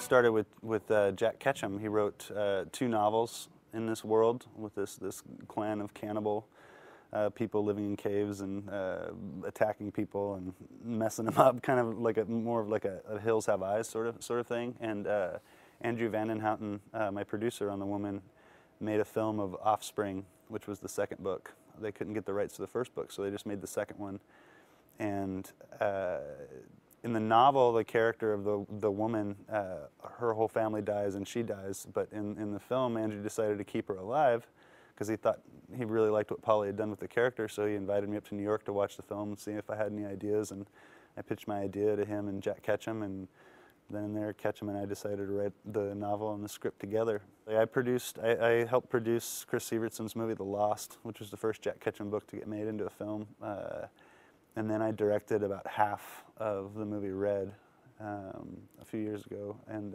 started with Jack Ketchum. He wrote 2 novels in this world with this clan of cannibal people living in caves and attacking people and messing them up, kind of like more of like a Hills Have Eyes sort of thing. And Andrew Vandenhouten, my producer on The Woman, made a film of Offspring, which was the second book. They couldn't get the rights to the first book, so they just made the second one. And in the novel, the character of the woman, her whole family dies and she dies. But in the film, Andrew decided to keep her alive because he thought he really liked what Polly had done with the character. So he invited me up to New York to watch the film and see if I had any ideas. And I pitched my idea to him and Jack Ketchum, and then there Ketchum and I decided to write the novel and the script together. I helped produce Chris Severtson's movie The Lost, which was the first Jack Ketchum book to get made into a film. And then I directed about half of the movie Red a few years ago, and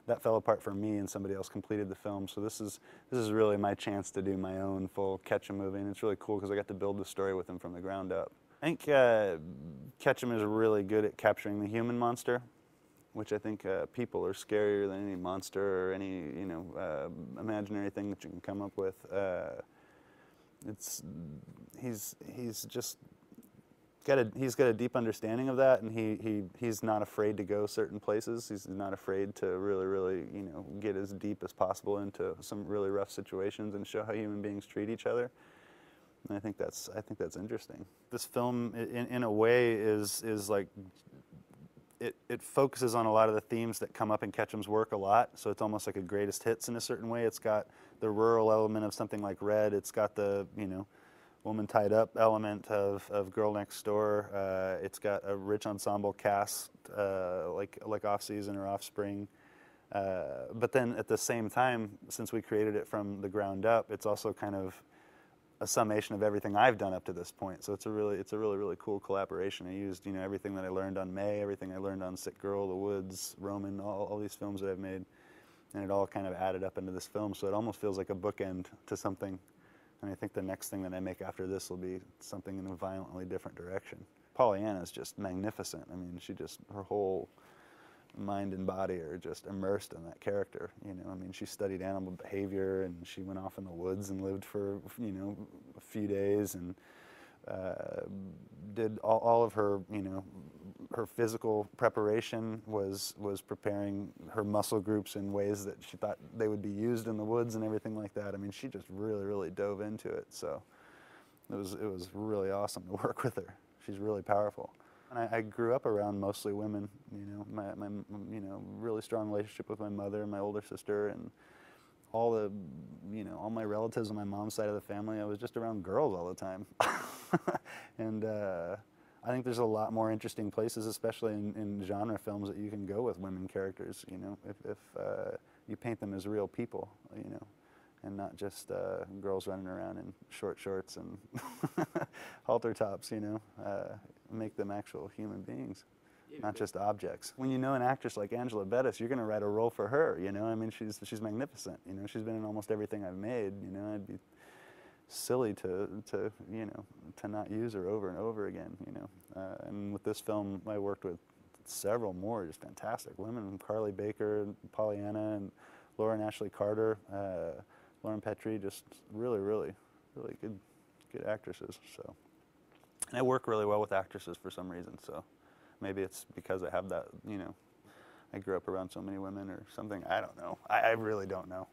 that fell apart for me, and somebody else completed the film. So this is really my chance to do my own full Ketchum movie, and it's really cool because I got to build the story with him from the ground up. I think Ketchum is really good at capturing the human monster, which I think people are scarier than any monster or any imaginary thing that you can come up with. He's got a deep understanding of that, and he's not afraid to go certain places. He's not afraid to really get as deep as possible into some really rough situations and show how human beings treat each other. And I think that's interesting. This film, in a way, is like it focuses on a lot of the themes that come up in Ketchum's work a lot. So it's almost like a greatest hits in a certain way. It's got the rural element of something like Red. It's got the woman tied up element of Girl Next Door. It's got a rich ensemble cast like Off Season or Offspring. But then at the same time, since we created it from the ground up, it's also kind of a summation of everything I've done up to this point. So it's a really cool collaboration. I used everything that I learned on May, everything I learned on Sick Girl, The Woods, Roman, all these films that I've made, and it all kind of added up into this film. So it almost feels like a bookend to something. And I think the next thing that I make after this will be something in a violently different direction. Pollyanna is just magnificent. I mean, her whole mind and body are just immersed in that character. I mean, she studied animal behavior, and she went off in the woods and lived for a few days, and did all of her her physical preparation was preparing her muscle groups in ways that she thought they would be used in the woods and everything like that. I mean, she just really dove into it. So it was really awesome to work with her. She's really powerful. And I grew up around mostly women. My really strong relationship with my mother and my older sister, and all my relatives on my mom's side of the family. I was just around girls all the time. And I think there's a lot more interesting places, especially in genre films, that you can go with women characters. If you paint them as real people, and not just girls running around in short shorts and halter tops. Make them actual human beings, not just objects. When you know an actress like Angela Bettis, you're going to write a role for her. I mean, she's magnificent. She's been in almost everything I've made. I'd be silly to not use her over and over again. And with this film, I worked with several more just fantastic women: Carly Baker, Pollyanna, and Lauren Ashley Carter, Lauren Petrie. Just really good actresses. So. And I work really well with actresses for some reason, so maybe it's because I have that, I grew up around so many women or something. I don't know. I really don't know.